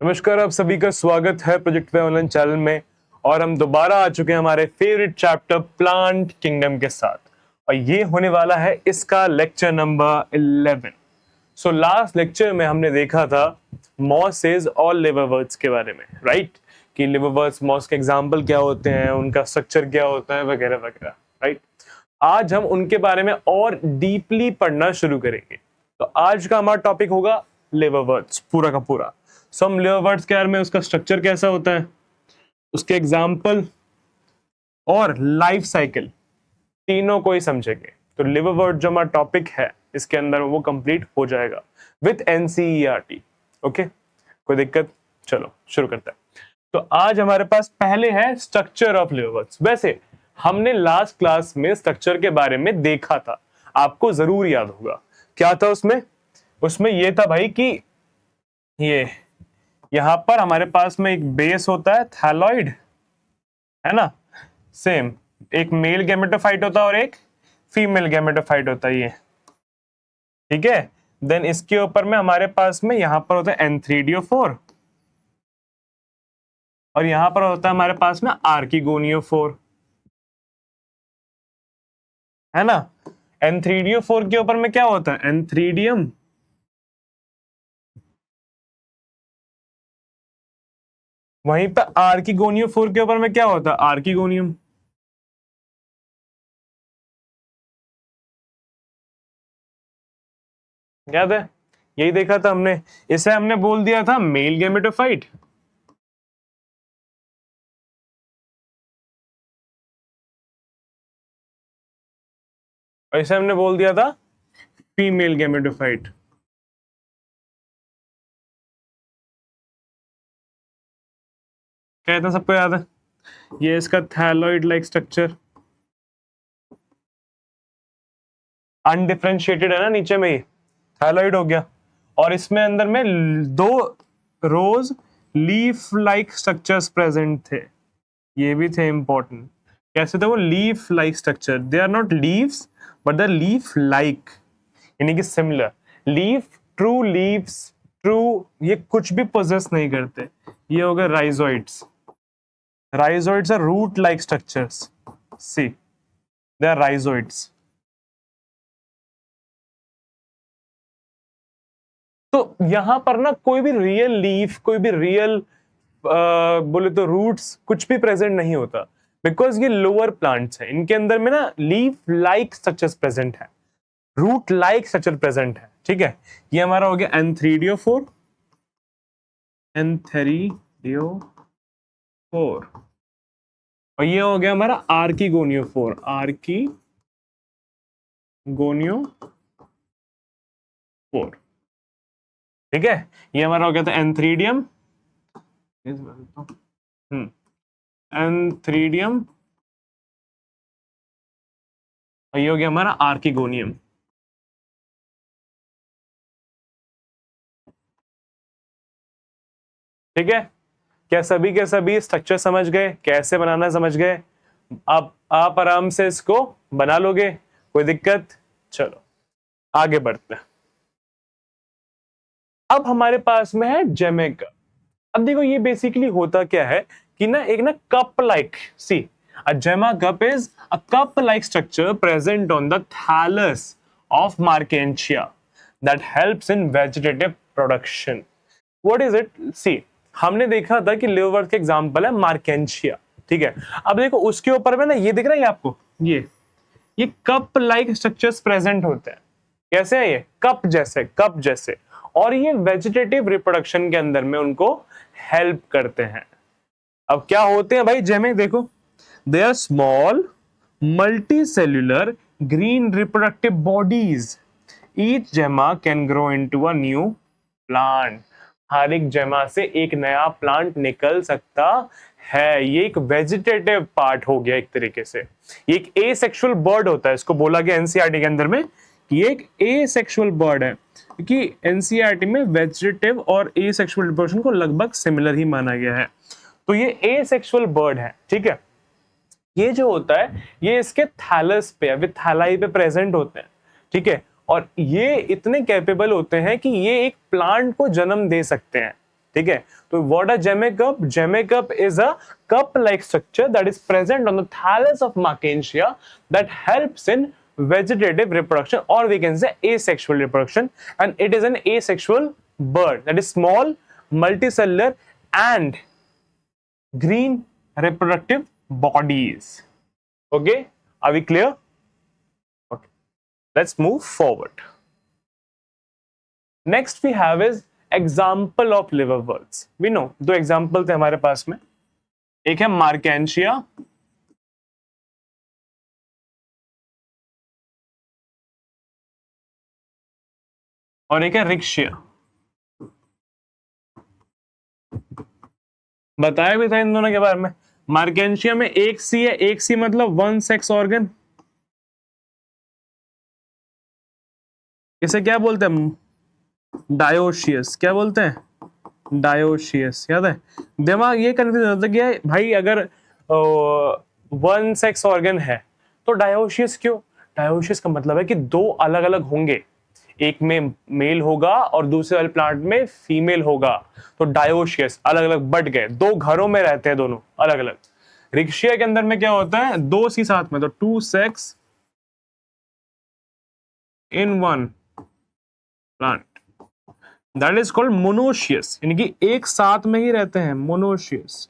नमस्कार, आप सभी का स्वागत है प्रोजेक्ट पे ऑनलाइन चैनल में। और हम दोबारा आ चुके हैं हमारे फेवरेट चैप्टर प्लांट किंगडम के साथ, और ये होने वाला है इसका lecture number 11। So last lecture में हमने देखा था मॉसेस और लिवरवर्ट्स के बारे में, राइट? कि लिवरवर्ट्स मॉस के एग्जाम्पल क्या होते हैं, उनका स्ट्रक्चर क्या होता है, वगैरह वगैरह, राइट? आज हम उनके बारे में और डीपली पढ़ना शुरू करेंगे। तो आज का हमारा टॉपिक होगा लिवरवर्ट्स, पूरा का पूरा। सो हम लिवरवर्ट्स के बारे में, उसका स्ट्रक्चर कैसा होता है, उसके एग्जाम्पल और लाइफ साइकिल, तीनों को ही समझेंगे। तो लिवरवर्ट जो हमारा टॉपिक है इसके अंदर वो कंप्लीट हो जाएगा विथ एनसीईआरटी। ओके, कोई दिक्कत? चलो शुरू करते हैं। तो आज हमारे पास पहले है स्ट्रक्चर ऑफ लिवरवर्ट्स। वैसे हमने लास्ट क्लास में स्ट्रक्चर के बारे में देखा था, आपको जरूर याद होगा। क्या था उसमें? उसमें ये था भाई कि ये यहां पर हमारे पास में एक बेस होता है थैलॉइड, है ना? सेम एक मेल गैमेटोफाइट होता है और एक फीमेल गैमेटोफाइट होता है, ये ठीक है। देन इसके ऊपर में हमारे पास में यहां पर होता है N3DO4 और यहां पर होता है हमारे पास में आर्किगोनियोफोर, है ना? N3DO4 के ऊपर में क्या होता है? एंथ्रीडियम। वहीं पर आर्किगोनियोफोर के ऊपर में क्या होता है? आर्किगोनियम। याद है? यही देखा था हमने। इसे हमने बोल दिया था मेल गैमेटोफाइट, और इसे हमने बोल दिया था फीमेल गैमेटोफाइट। क्या इतना सबको याद है? ये इसका थैलॉइड लाइक स्ट्रक्चर, अनडिफरेंशिएटेड है ना, नीचे में ही थैलॉइड हो गया। और इसमें अंदर में दो रोज लीफ लाइक स्ट्रक्चर्स प्रेजेंट थे, ये भी थे इंपॉर्टेंट। कैसे थे वो? Leaf like structure. They are not leaves but the leaf like, यानी कि similar. Leaf, true leaves, true, ये कुछ भी पोजेस नहीं करते। ये हो गए rhizoids. Rhizoids are root like structures. See, they are rhizoids. तो यहां पर ना कोई भी रियल लीफ, कोई भी रियल बोले तो रूट्स, कुछ भी प्रेजेंट नहीं होता, बिकॉज ये लोअर प्लांट्स है। इनके अंदर में ना लीफ लाइक स्ट्रक्चर्स प्रेजेंट है, रूट लाइक स्ट्रक्चर प्रेजेंट है, ठीक है। ये हमारा हो गया N3DO4, N3DO4, और ये हो गया हमारा आर्किगोनियोफोर, आर्किगोनियोफोर, ठीक है। ये हमारा हो गया था एंथ्रीडियम, एंथ्रीडियम, और ये हो गया हमारा आर्किगोनियम। ठीक है, क्या सभी के सभी स्ट्रक्चर समझ गए? कैसे बनाना समझ गए? आप आराम से इसको बना लोगे, कोई दिक्कत? चलो आगे बढ़ते हैं। अब हमारे पास में है जेमेका। अब देखो ये बेसिकली होता क्या है कि ना एक ना cup like, see, a gemma cup is a cup like structure present on the thallus of Markentia that helps in vegetative production. What is it? See, हमने देखा था कि लिवरवर्ट के एग्जांपल है मार्केंशिया, ठीक है। अब देखो उसके ऊपर में ना ये दिख रहा है आपको, ये कप लाइक स्ट्रक्चर्स प्रेजेंट होते हैं। कैसे है? ये कप जैसे, कप जैसे, और ये वेजिटेटिव रिप्रोडक्शन के अंदर में उनको हेल्प करते हैं। अब क्या होते हैं भाई जेमे? देखो, they are small multicellular green reproductive bodies. Each gemma can grow into a new plant. हर एक जेमा से एक नया प्लांट निकल सकता है। ये एक वेजिटेटिव पार्ट हो गया एक तरीके से। ये एक एसेक्सुअल बर्ड होता है, इसको बोला गया एनसीईआरटी के अंदर में कि ये एक एसेक्सुअल बर्ड है, क्योंकि एनसीईआरटी में वेजिटेटिव और एसेक्सुअल रिप्रोडक्शन को लगभग सिमिलर ही माना गया है। तो ये एसेक्सुअल बर्ड है, ठीक है। ये जो होता है ये इसके थैलस पे या थैलाई पे प्रेजेंट होते हैं, ठीक है। और ये इतने कैपेबल होते हैं कि ये एक प्लांट को जन्म दे सकते हैं, ठीक है, तो what a gemma cup, gemma cup is a cup like structure that is present on the thallus of Markensia that helps in vegetative reproduction, or we can say asexual reproduction, and it is an asexual bird that is small, multicellular and green reproductive bodies. Okay, are we clear? Okay, let's move forward. Next we have is example of liverworts. We know दो example थे हमारे पास में, एक है Marchantia और एक है रिक्शिया। बताया भी था इन दोनों के बारे में। मार्केंशिया में एक सी है, एक सी मतलब वन सेक्स ऑर्गन, इसे क्या बोलते हैं, डायोशियस। क्या बोलते हैं, डायोशियस। याद है, दिमाग ये कंफ्यूज होता है कि भाई अगर वन सेक्स ऑर्गन है तो डायोशियस क्यों। डायोशियस का मतलब है कि दो अलग अलग होंगे, एक में मेल होगा और दूसरे वाले प्लांट में फीमेल होगा, तो डायोशियस अलग अलग बट गए, दो घरों में रहते हैं दोनों अलग अलग। रिक्शिया के अंदर में क्या होता है, दो सी साथ में, तो two sex in one plant, that is called monoecious, यानी कि एक साथ में ही रहते हैं, मोनोशियस।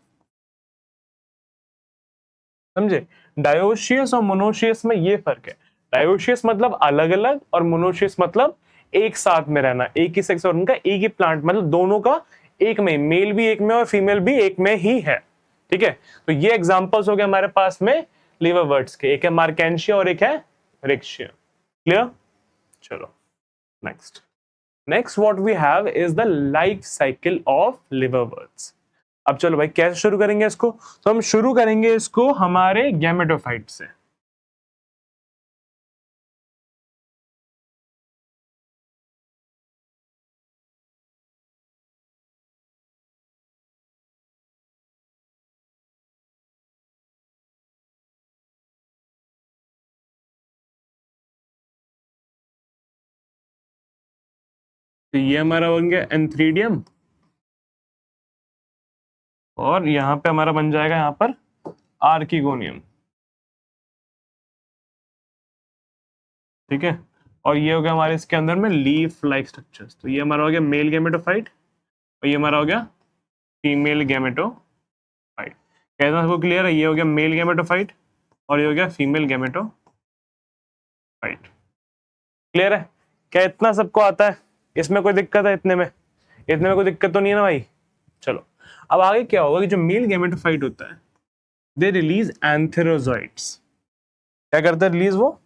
समझे, डायोशियस और मोनोशियस में ये फर्क है। डायोशियस मतलब अलग अलग और मोनोशियस मतलब एक साथ में रहना, एक ही सेक्स ऑर्गन का एक ही प्लांट, मतलब दोनों का एक में, मेल भी एक में और फीमेल भी एक में ही है। ठीक है, तो ये एग्जांपल्स हो गए हमारे पास में लिवरवर्ट्स के, एक है मार्केंशिया और एक है रिक्शिया। क्लियर, चलो next. Next what we have is the life cycle of liverworts. अब चलो भाई कैसे शुरू करेंगे इसको, तो हम शुरू करेंगे इसको हमारे गैमेटोफाइट से। तो ये हमारा बन गया एंथ्रीडियम, और यहां पे हमारा बन जाएगा यहां पर आर्किगोनियम। ठीक है, और ये हो गया हमारे इसके अंदर में लीफ लाइक स्ट्रक्चर्स। तो ये हमारा हो गया मेल गैमेटोफाइट और ये हमारा हो गया फीमेल गैमेटोफाइट। कहना सबको क्लियर है, ये हो गया मेल गैमेटोफाइट और ये हो गया फीमेल गैमेटोफाइट। क्लियर है, क्या इतना सबको आता है, इसमें कोई दिक्कत है, इतने में कोई दिक्कत तो नहीं है ना भाई। चलो अब आगे क्या होगा कि जो मेल गैमेटोफाइट होता है, दे रिलीज एंथेरोजोइड्स। क्या करते हैं रिलीज वो,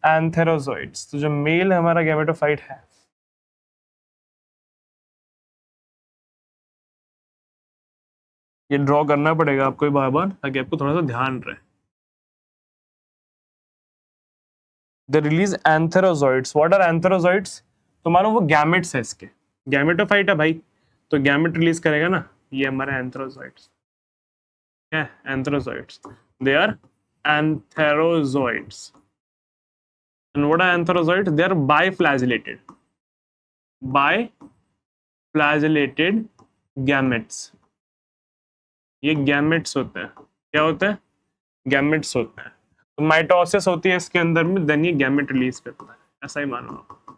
एंथेरोजोइड्स। तो जो मेल हमारा गैमेटोफाइट है, ये ड्रॉ करना पड़ेगा आपको बार बार ताकि आपको थोड़ा सा ध्यान रहे। They release antherozoids. What are antherozoids, तो मानो वो गैमेट्स है इसके, गैमेटोफाइट है भाई, तो गैमेट रिलीज करेगा ना, ये हमारे एंथेरोजोइड्स है, antherozoids, they are antherozoids. And what are antherozoids? They are biflagellated, biflagellated gametes। ये गैमेट्स होते हैं, क्या होते हैं, गैमेट्स होते हैं। तो माइटोसिस होती है इसके अंदर में, देन ये गैमेट रिलीज करता है, ऐसा ही मानो आप।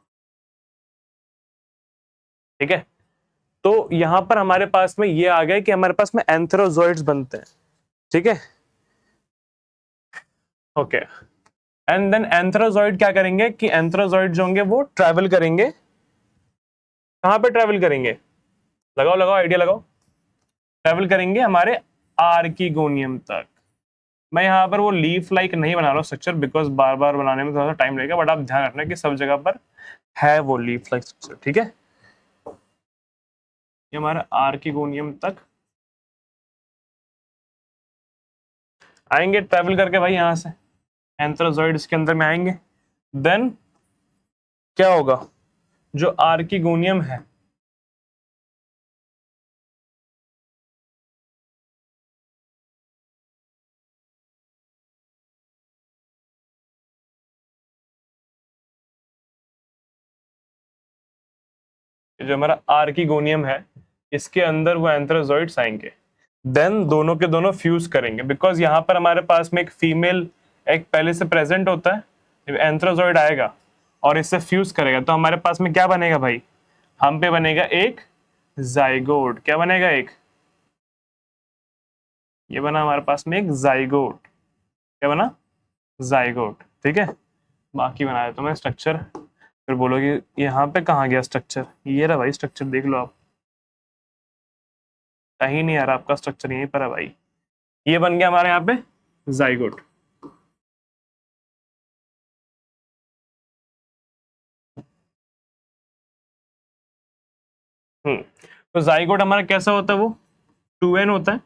ठीक है, तो यहां पर हमारे पास में ये आ गया कि हमारे पास में एंथेरोजोइड्स बनते हैं। ठीक है, ओके, एंड देन एंथेरोजोइड क्या करेंगे कि एंथेरोजोइड जो होंगे वो ट्रैवल करेंगे, कहां पे ट्रैवल करेंगे, लगाओ लगाओ आइडिया लगाओ, ट्रैवल करेंगे हमारे आर्किगोनियम तक। मैं यहाँ पर वो लीफ लाइक नहीं बना रहा हूँ स्ट्रक्चर, बिकॉज बार बार बनाने में थोड़ा सा टाइम लगेगा, बट आप ध्यान रखना कि सब जगह पर है वो लीफ लाइक स्ट्रक्चर। ठीक है, ये हमारा आर्किगोनियम तक आएंगे ट्रैवल करके भाई, यहाँ से एंथ्रोजोइड्स के अंदर में आएंगे। देन क्या होगा, जो आर्किगोनियम है, जो हमारा आर्किगोनियम है, इसके अंदर वो एंथ्रोजॉइड्स आएंगे, देन दोनों के दोनों फ्यूज करेंगे, बिकॉज यहाँ पर हमारे पास में एक फीमेल एग पहले से प्रेजेंट होता है, एंथ्रोजॉइड आएगा और इससे फ्यूज करेगा, तो हमारे पास में क्या बनेगा भाई, हम पे बनेगा एक जाइगोट। क्या बनेगा, एक, ये बना हमारे पास में एक जाइगोट। क्या बना, जाइगोट। ठीक है, बाकी बना देता हूं मैं स्ट्रक्चर, फिर बोलोगे यहाँ पे कहाँ गया स्ट्रक्चर, ये रहा भाई स्ट्रक्चर, देख लो आप, कहीं नहीं आ रहा आपका स्ट्रक्चर, यहीं पर है भाई, ये बन गया हमारे यहाँ पे जाइगोट। तो जाइगोट हमारा कैसा होता है, वो 2n होता है।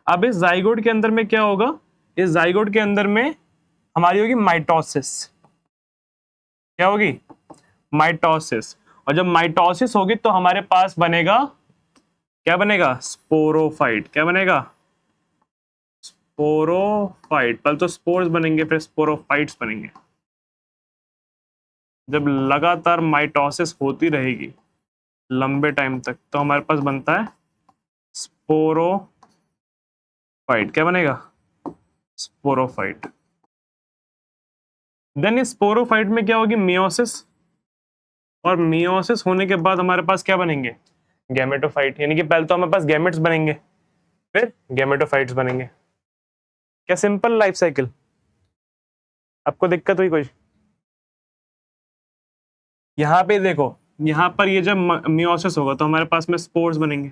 अब इस जाइगोट के अंदर में क्या होगा, इस जाइगोट के अंदर में हमारी होगी माइटोसिस। क्या होगी, माइटोसिस। और जब माइटोसिस होगी तो हमारे पास बनेगा, क्या बनेगा, स्पोरोफाइट। क्या बनेगा, स्पोरोफाइट। पहले तो स्पोर्स बनेंगे फिर स्पोरोफाइट्स बनेंगे। जब लगातार माइटोसिस होती रहेगी लंबे टाइम तक तो हमारे पास बनता है स्पोरोफाइट। क्या बनेगा, स्पोरोफाइट। देन इस स्पोरोफाइट में क्या होगी, मियोसिस, और मियोसिस होने के बाद हमारे पास क्या बनेंगे, गैमेटोफाइट। यानी कि पहले तो हमारे पास गैमेट्स बनेंगे फिर गैमेटोफाइट्स बनेंगे। क्या सिंपल लाइफ साइकिल, आपको दिक्कत हुई कोई, यहां पे देखो, यहां पर ये जब मियोसिस होगा तो हमारे पास में स्पोर्स बनेंगे,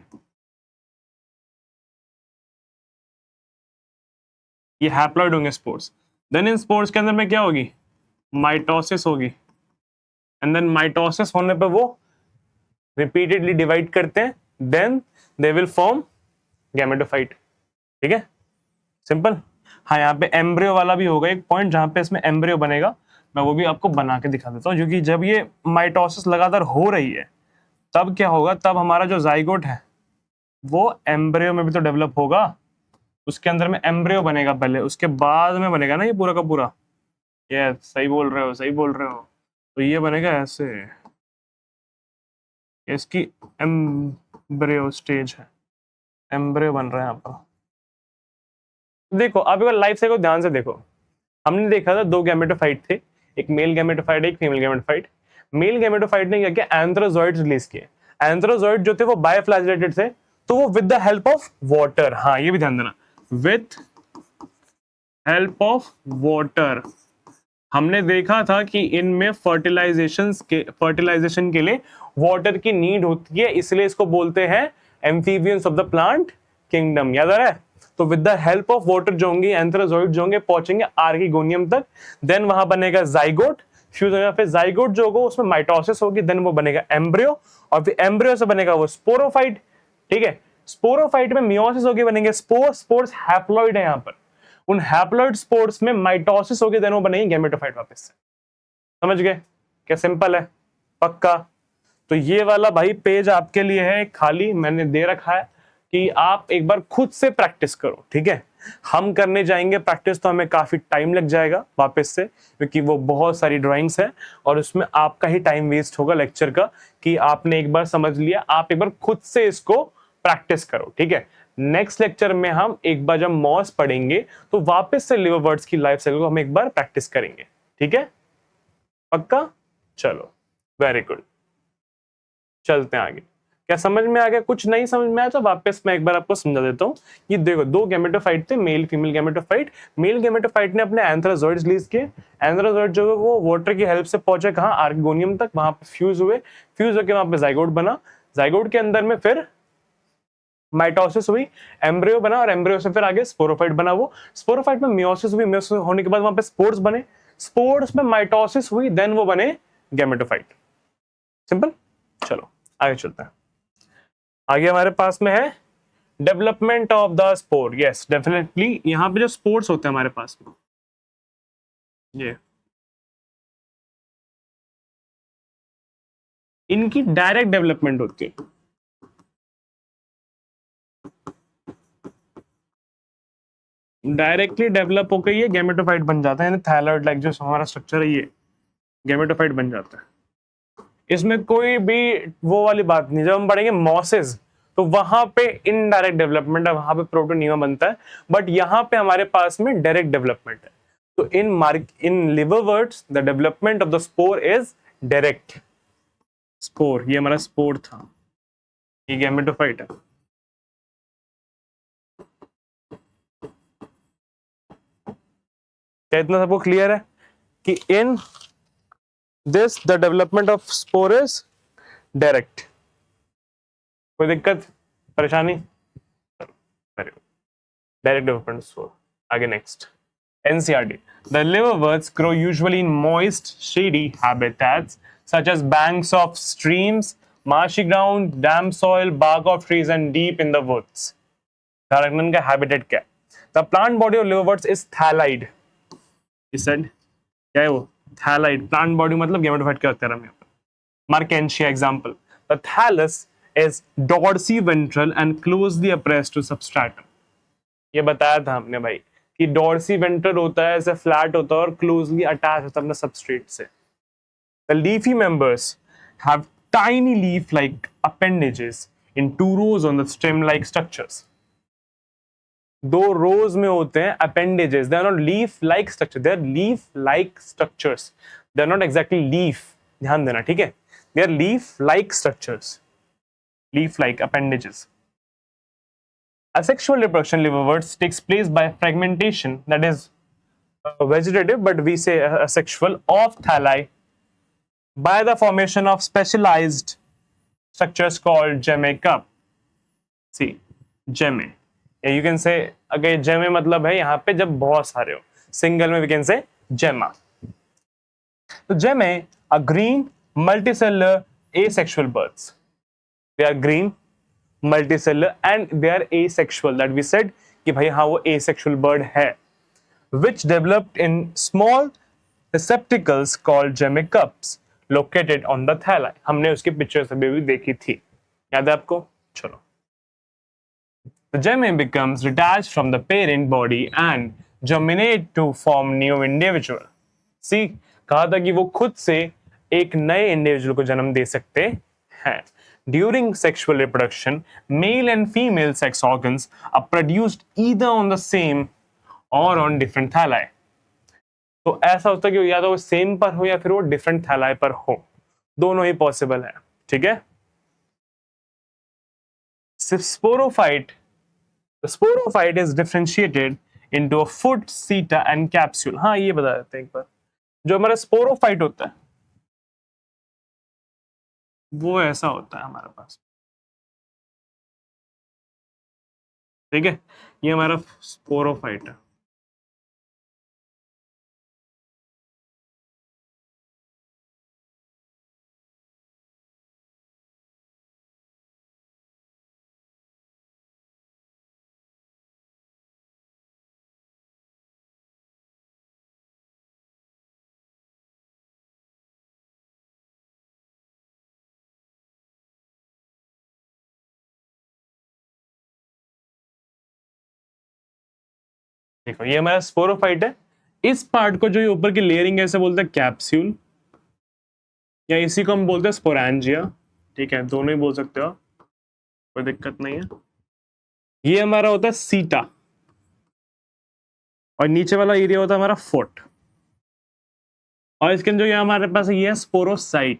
ये हैप्लॉइड होंगे स्पोर्स। देन इन स्पोर्स के अंदर में क्या होगी, माइटोसिस होगी, एंड देन माइटोसिस होने पे वो रिपीटेडली डिवाइड करते हैं, then they will form gametophyte. ठीक है, सिंपल। हाँ, यहाँ पे एम्ब्रियो वाला भी होगा एक पॉइंट जहां पे इसमें एम्ब्रियो बनेगा, मैं वो भी आपको बना के दिखा देता हूँ, क्योंकि जब ये माइटोसिस लगातार हो रही है तब क्या होगा, तब हमारा जो जाइगोट है वो एम्ब्रियो में भी तो डेवलप होगा, उसके अंदर में एम्ब्रियो बनेगा पहले, उसके बाद में बनेगा ना ये पूरा का पूरा। ये सही बोल रहे हो, सही बोल रहे हो। तो ये बनेगा ऐसे, इसकी एम्ब्रियो स्टेज है, एम्ब्रियो बन रहा है यहाँ पर। देखो अब एक बार लाइफ साइकिल ध्यान से देखो, हमने देखा था दो गैमेटोफाइट थे, एक मेल गैमेटोफाइट एक फीमेल गैमेटोफाइट। मेल गैमेटोफाइट ने क्या किया, एंथ्रोजॉइड्स रिलीज किए। एंथ्रोजॉइड जो थे वो बायोफ्लैजेलेटेड थे, तो वो with the help of water, हाँ ये भी ध्यान देना, विथ हेल्प ऑफ वाटर। हमने देखा था कि इनमें फर्टिलाइजेशन के लिए वाटर की नीड होती है, इसलिए इसको बोलते हैं amphibians of the plant kingdom. याद आ रहा है, तो with the help of water जो होंगे एंथ्रोजॉइड जो होंगे पहुंचेंगे आर्किगोनियम तक, देन वहां बनेगा जाइगोट, फ्यूज होगा, फिर जाइगोट जो होगा उसमें माइटोसिस होगी, देन वो बनेगा एम्ब्रियो, और फिर एम्ब्रियो से बनेगा वो स्पोरोफाइट। ठीक है, स्पोरोफाइट में मियोसिस होगी, बनेंगे स्पोर, स्पोर्स हैप्लॉइड है यहाँ पर, उन हैप्लॉइड स्पोर्स में माइटोसिस होगी, देन वो बनेगी गैमेटोफाइट वापस से। समझ गए, क्या सिंपल है, पक्का। तो ये वाला भाई पेज आपके लिए है खाली, मैंने दे रखा है कि आप एक बार खुद से प्रैक्टिस करो। ठीक है, हम करने जाएंगे प्रैक्टिस तो हमें काफी टाइम लग जाएगा वापस से, क्योंकि वो बहुत सारी ड्राइंग्स है और उसमें आपका ही टाइम वेस्ट होगा लेक्चर का, कि आपने एक बार समझ लिया, आप एक बार खुद से इसको प्रैक्टिस करो। ठीक है, नेक्स्ट लेक्चर में हम एक बार जब मॉस पढ़ेंगे तो वापस से लिवरबर्ड्स की लाइफ साइकिल को हम एक बार प्रैक्टिस करेंगे। ठीक है, पक्का, चलो वेरी गुड, चलते हैं आगे। क्या समझ में आ गया, कुछ नहीं समझ में आया तो वापस मैं एक बार आपको समझा देता हूँ। ये देखो दो गैमेटोफाइट थे, male female gametophyte. Male gametophyte ने अपने एंथ्रोजॉइड्स रिलीज किए, एंथ्रोजॉइड जो है वो वाटर की हेल्प से पहुंचे कहाँ, आर्किगोनियम तक, वहां पे फ्यूज हुए, फ्यूज होकर वहां पे जाइगोट बना, जाइगोट के अंदर में फिर माइटोसिस हुई, एम्ब्रियो बना, और एम्ब्रियो से फिर आगे स्पोरोफाइट बना। वो स्पोरोफाइट में मियोसिस हुई, मियोसिस होने के बाद वहां पे स्पोर्स बने, स्पोर्स में माइटोसिस हुई, देन वो बने गैमेटोफाइट। सिंपल, चलो आगे चलते हैं। आगे हमारे पास में है development of the spore. Yes definitely, यहां पे जो स्पोर्स होते हैं हमारे पास में, ये इनकी डायरेक्ट डेवलपमेंट होती है। डायरेक्टली डेवलप होकर ये गैमेटोफाइट बन जाता है, यानी थैलॉइड लाइक जो हमारा स्ट्रक्चर है ये गैमेटोफाइट बन जाता है। इसमें कोई भी वो वाली बात नहीं, जब हम पढ़ेंगे मॉसेस तो वहां पे इनडायरेक्ट डेवलपमेंट है, वहां पे प्रोटोनियम बनता है, बट यहाँ पे हमारे पास में डायरेक्ट डेवलपमेंट है। तो in liverworts the development of the spore is direct. Spore, ये हमारा स्पोर था, ये गैमेटोफाइट है। क्या इतना सबको क्लियर है कि in this the development of spore is direct? कोई दिक्कत परेशानी? Direct development spore. आगे next NCERT. The liverworts grow usually in moist, shady habitats such as banks of streams, marshy ground, damp soil, bark of trees, and deep in the woods. ध्यान का habitat क्या है? The plant body of liverworts is thalide. He said, क्या है वो? Thalide. Plant body मतलब gametophyte क्या होता है? Markensia example. The thallus is dorsiventral and closely appressed to substratum. ये बताया था हमने भाई कि डॉर्सी वेंट्रल होता है, ऐसे फ्लैट होता है और क्लोजली अटैच होता है अपने सबस्ट्रेट से। The leafy members have tiny leaf-like appendages in 2 rows on the stem-like structures. 2 rows में होते हैं appendages. They are not leaf-like structures. They are leaf-like structures. They are not exactly leaf. ध्यान देना, ठीक है? They are leaf-like structures. Leaf-like appendages. Asexual reproduction liverworts takes place by fragmentation, that is vegetative, but we say asexual, of thalli by the formation of specialized structures called gemma cup. See, gemma. You can say, अगर gemma मतलब है यहाँ पे जब बहुत सारे हो, single में we can say gemma. तो gemma are green multicellular asexual birds. They are green multicellular and they are asexual, that we said कि भाई हाँ वो asexual bird है, which developed in small receptacles called gemma cups located on the thalli. हमने उसकी pictures अभी भी देखी थी, याद है आपको? चलो, the gemma becomes detached from the parent body and germinate to form new individual. See, कहा था कि वो खुद से एक नए इंडिविजुअल को जन्म दे सकते हैं. During sexual reproduction, male and female sex organs are produced either on the same or on different thalli. तो ऐसा होता है कि या तो वो सेम पर हो या फिर वो डिफरेंट थैलाई पर हो, दोनों ही पॉसिबल है, ठीक है? Sporophyte, the sporophyte is differentiated into a foot, seta and capsule. हाँ, ये बता देते हैं एक बार। जो हमारा स्पोरोफाइट होता है वो ऐसा होता है हमारे पास, ठीक है? ये हमारा स्पोरोफाइट है। देखो, ये हमारा स्पोरोफाइट है। इस पार्ट को जो ये ऊपर की लेयरिंग है इसे बोलते हैं कैप्सूल, या इसी को हम बोलते हैं स्पोरेंजिया, ठीक है? दोनों ही बोल सकते हो, कोई दिक्कत नहीं है। ये हमारा होता है सीटा और नीचे वाला एरिया होता है हमारा फोट, और इसके जो ये हमारे पास ये है स्पोरोसाइट।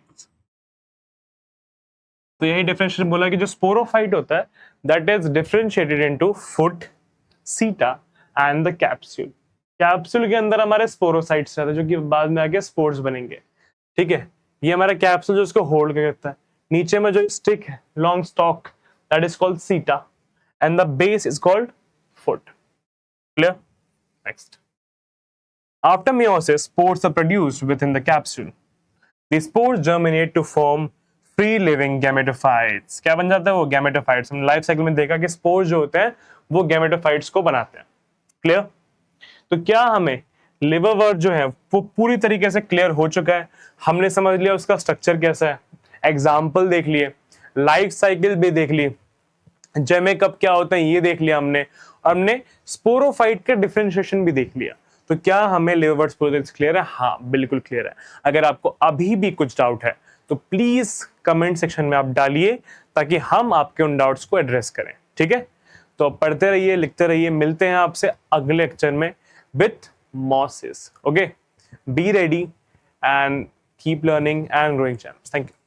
तो यही डिफरेंशिएशन बोला कि जो स्पोरोफाइट होता है that is differentiated into foot, सीटा एंड द कैप्सूल। कैप्सूल के अंदर हमारे स्पोरोसाइट्स रहते हैं जो कि बाद में आके स्पोर्स बनेंगे, ठीक है? ये हमारा कैप्सूल जो इसको होल्ड करता है, नीचे में जो स्टिक है long stalk that is called seta and the base is called foot. Clear? Next, after meiosis spores are produced within the capsule. The spores germinate to form free living gametophytes. क्या बन जाता है वो? gametophytes। हमने life cycle में देखा कि spores जो होते हैं वो gametophytes को बनाते हैं। क्लियर? तो क्या हमें लिवरवर्ट जो है वो पूरी तरीके से क्लियर हो चुका है? हमने समझ लिया उसका स्ट्रक्चर कैसा है, एग्जाम्पल देख लिए, लाइफ साइकिल भी देख ली, जेमे कब क्या होता है ये देख लिया हमने, और हमने स्पोरोफाइट का डिफरेंशिएशन भी देख लिया। तो क्या हमें लिवरवर्ट्स पूरी क्लियर है? हाँ, बिल्कुल क्लियर है। अगर आपको अभी भी कुछ डाउट है तो प्लीज कमेंट सेक्शन में आप डालिए, ताकि हम आपके उन डाउट्स को एड्रेस करें। ठीक है, तो पढ़ते रहिए, लिखते रहिए, मिलते हैं आपसे अगले लेक्चर में with mosses. Okay, be ready and keep learning and growing champs. Thank you.